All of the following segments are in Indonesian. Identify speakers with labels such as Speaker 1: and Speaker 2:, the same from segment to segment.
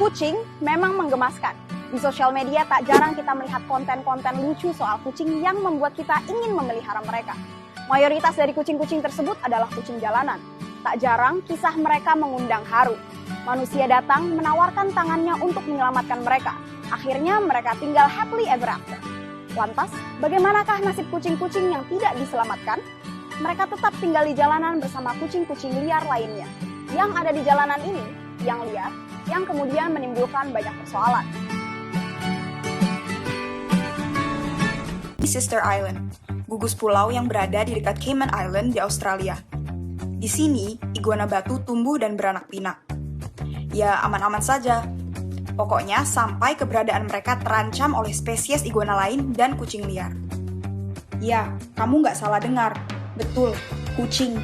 Speaker 1: Kucing memang menggemaskan. Di sosial media tak jarang kita melihat konten-konten lucu soal kucing yang membuat kita ingin memelihara mereka. Mayoritas dari kucing-kucing tersebut adalah kucing jalanan. Tak jarang kisah mereka mengundang haru. Manusia datang menawarkan tangannya untuk menyelamatkan mereka. Akhirnya mereka tinggal happily ever after. Lantas, bagaimanakah nasib kucing-kucing yang tidak diselamatkan? Mereka tetap tinggal di jalanan bersama kucing-kucing liar lainnya. Yang ada di jalanan ini, yang liar, yang kemudian menimbulkan banyak persoalan.
Speaker 2: Sister Island, gugus pulau yang berada di dekat Cayman Island di Australia. Di sini, iguana batu tumbuh dan beranak pinak. Ya, aman-aman saja. Pokoknya, sampai keberadaan mereka terancam oleh spesies iguana lain dan kucing liar. Ya, kamu nggak salah dengar. Betul, kucing.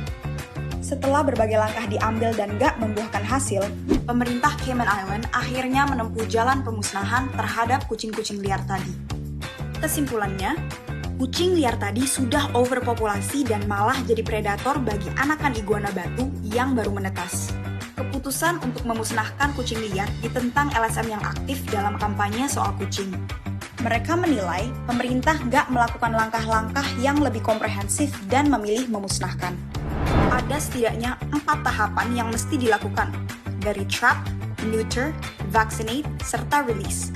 Speaker 2: Setelah berbagai langkah diambil dan gak membuahkan hasil, pemerintah Cayman Island akhirnya menempuh jalan pemusnahan terhadap kucing-kucing liar tadi. Kesimpulannya, kucing liar tadi sudah overpopulasi dan malah jadi predator bagi anakan iguana batu yang baru menetas. Keputusan untuk memusnahkan kucing liar ditentang LSM yang aktif dalam kampanye soal kucing. Mereka menilai pemerintah gak melakukan langkah-langkah yang lebih komprehensif dan memilih memusnahkan. Ada setidaknya 4 tahapan yang mesti dilakukan, dari trap, neuter, vaccinate, serta release.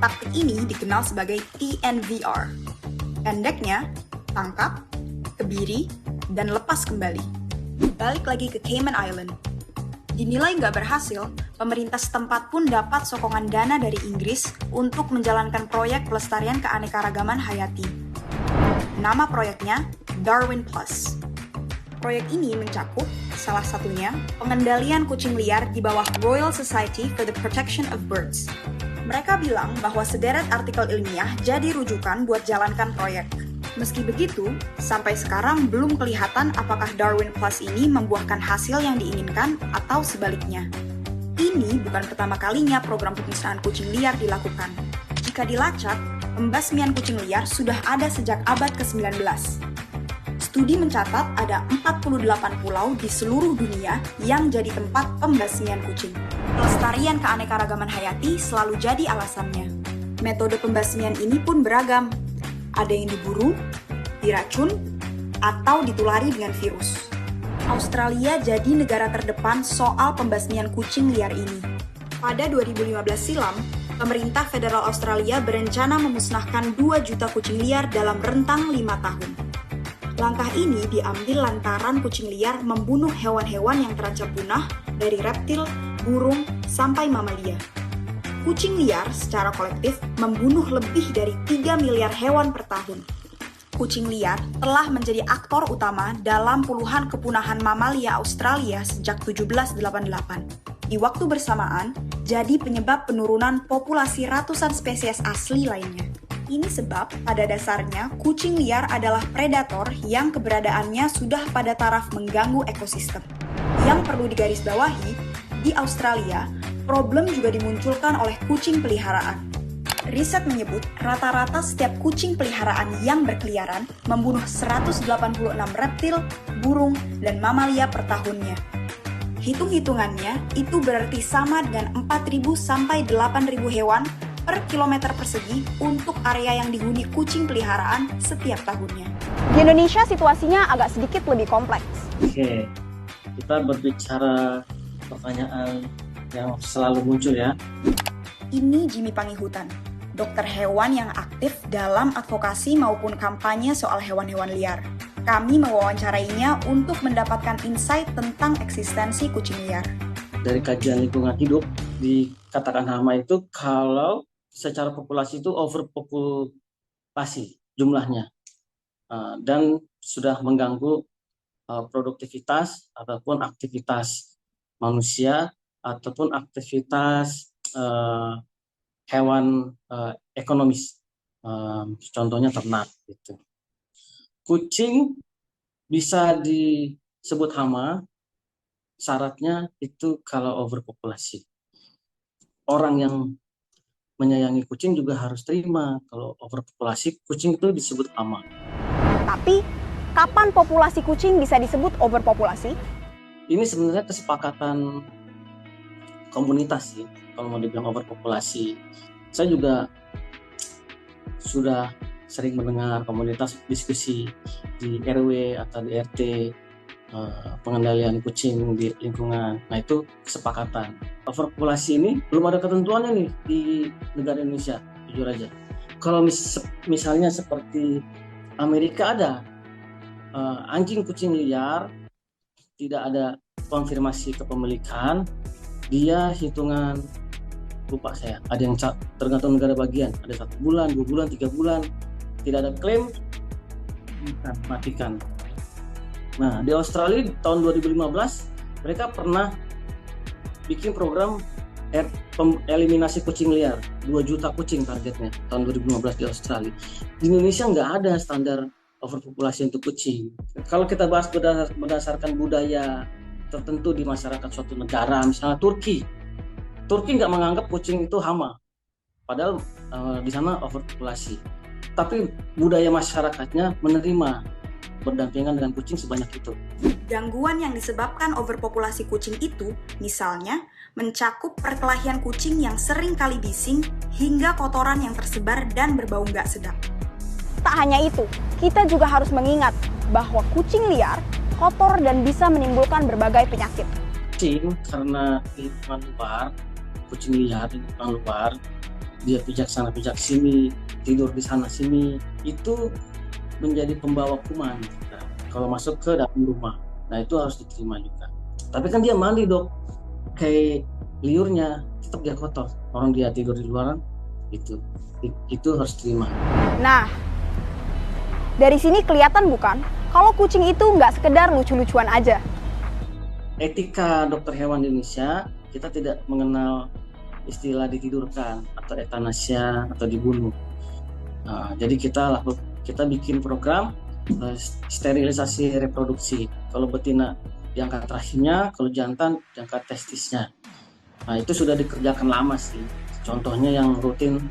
Speaker 2: Taktik ini dikenal sebagai TNVR. Pendeknya, tangkap, kebiri, dan lepas kembali. Balik lagi ke Cayman Island. Dinilai nggak berhasil, pemerintah setempat pun dapat sokongan dana dari Inggris untuk menjalankan proyek pelestarian keanekaragaman hayati. Nama proyeknya Darwin Plus. Proyek ini mencakup, salah satunya, pengendalian kucing liar di bawah Royal Society for the Protection of Birds. Mereka bilang bahwa sederet artikel ilmiah jadi rujukan buat jalankan proyek. Meski begitu, sampai sekarang belum kelihatan apakah Darwin Plus ini membuahkan hasil yang diinginkan atau sebaliknya. Ini bukan pertama kalinya program pemusnahan kucing liar dilakukan. Jika dilacak, pembasmian kucing liar sudah ada sejak abad ke-19. Studi mencatat ada 48 pulau di seluruh dunia yang jadi tempat pembasmian kucing. Pelestarian keanekaragaman hayati selalu jadi alasannya. Metode pembasmian ini pun beragam. Ada yang diburu, diracun, atau ditulari dengan virus. Australia jadi negara terdepan soal pembasmian kucing liar ini. Pada 2015 silam, pemerintah federal Australia berencana memusnahkan 2 juta kucing liar dalam rentang 5 tahun. Langkah ini diambil lantaran kucing liar membunuh hewan-hewan yang terancam punah dari reptil, burung, sampai mamalia. Kucing liar secara kolektif membunuh lebih dari 3 miliar hewan per tahun. Kucing liar telah menjadi aktor utama dalam puluhan kepunahan mamalia Australia sejak 1788. Di waktu bersamaan, jadi penyebab penurunan populasi ratusan spesies asli lainnya. Ini sebab, pada dasarnya, kucing liar adalah predator yang keberadaannya sudah pada taraf mengganggu ekosistem. Yang perlu digarisbawahi, di Australia, problem juga dimunculkan oleh kucing peliharaan. Riset menyebut, rata-rata setiap kucing peliharaan yang berkeliaran membunuh 186 reptil, burung, dan mamalia per tahunnya. Hitung-hitungannya, itu berarti sama dengan 4.000 sampai 8.000 hewan per kilometer persegi untuk area yang dihuni kucing peliharaan setiap tahunnya.
Speaker 1: Di Indonesia situasinya agak sedikit lebih kompleks.
Speaker 3: Oke, kita berbicara pertanyaan yang selalu muncul ya.
Speaker 2: Ini Jimmy Pangihutan, dokter hewan yang aktif dalam advokasi maupun kampanye soal hewan-hewan liar. Kami mewawancarainya untuk mendapatkan insight tentang eksistensi kucing liar.
Speaker 3: Dari kajian lingkungan hidup, dikatakan hama itu kalau secara populasi itu overpopulasi jumlahnya dan sudah mengganggu produktivitas ataupun aktivitas manusia ataupun aktivitas hewan ekonomis, contohnya ternak gitu. Kucing bisa disebut hama, syaratnya itu kalau overpopulasi. Orang yang menyayangi kucing juga harus terima kalau overpopulasi kucing itu disebut hama.
Speaker 1: Tapi, kapan populasi kucing bisa disebut overpopulasi?
Speaker 3: Ini sebenarnya kesepakatan komunitas sih. kalau mau dibilang overpopulasi. Saya juga sudah sering mendengar komunitas diskusi di RW atau di RT pengendalian kucing di lingkungan. Nah, itu kesepakatan. Overpopulasi ini belum ada ketentuannya nih di negara Indonesia, jujur aja. Kalau misalnya seperti Amerika ada anjing kucing liar, tidak ada konfirmasi kepemilikan, dia hitungan, lupa saya, ada yang tergantung negara bagian, ada 1 bulan, 2 bulan, 3 bulan, tidak ada klaim, matikan. Nah, di Australia tahun 2015 mereka pernah bikin program eliminasi kucing liar, 2 juta kucing targetnya tahun 2015 di Australia. Di Indonesia nggak ada standar overpopulasi untuk kucing. Kalau kita bahas berdasarkan budaya tertentu di masyarakat suatu negara, misalnya Turki nggak menganggap kucing itu hama, padahal di sana overpopulasi. Tapi budaya masyarakatnya menerima berdampingan dengan kucing sebanyak itu.
Speaker 2: Gangguan yang disebabkan overpopulasi kucing itu, misalnya, mencakup perkelahian kucing yang sering kali bising hingga kotoran yang tersebar dan berbau nggak sedap.
Speaker 1: Tak hanya itu, kita juga harus mengingat bahwa kucing liar kotor dan bisa menimbulkan berbagai penyakit.
Speaker 3: Kucing karena di lingkungan luar, kucing liar di lingkungan luar, dia pijak sana pijak sini, tidur di sana sini, itu menjadi pembawa kuman kalau masuk ke dalam rumah. Nah, itu harus diterima juga. Tapi kan dia mandi, Dok, kayak liurnya tetap dia kotor. Orang dia tidur di luar, itu harus terima.
Speaker 1: Nah, dari sini kelihatan bukan kalau kucing itu nggak sekedar lucu-lucuan aja.
Speaker 3: Etika dokter hewan di Indonesia, kita tidak mengenal istilah ditidurkan atau eutanasia atau dibunuh. Nah, jadi kita bikin program sterilisasi reproduksi. Kalau betina diangkat rahimnya, kalau jantan diangkat testisnya. Nah, itu sudah dikerjakan lama sih. Contohnya yang rutin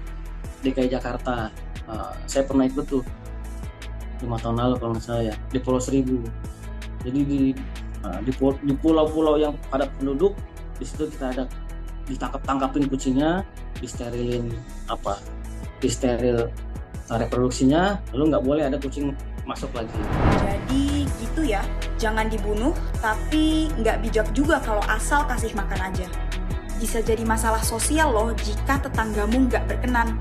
Speaker 3: DKI Jakarta. Saya pernah ikut tuh 5 tahun lalu kalau nggak salah ya, di Pulau Seribu. Jadi di pulau-pulau yang padat penduduk, di situ kita ada ditangkapin kucingnya, disteril reproduksinya, lalu nggak boleh ada kucing masuk lagi.
Speaker 2: Jadi gitu ya, jangan dibunuh, tapi nggak bijak juga kalau asal kasih makan aja. Bisa jadi masalah sosial loh jika tetanggamu nggak berkenan.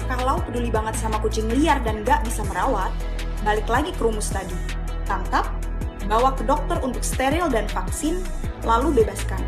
Speaker 2: Kalau peduli banget sama kucing liar dan nggak bisa merawat, balik lagi ke rumus tadi. Tangkap, bawa ke dokter untuk steril dan vaksin, lalu bebaskan.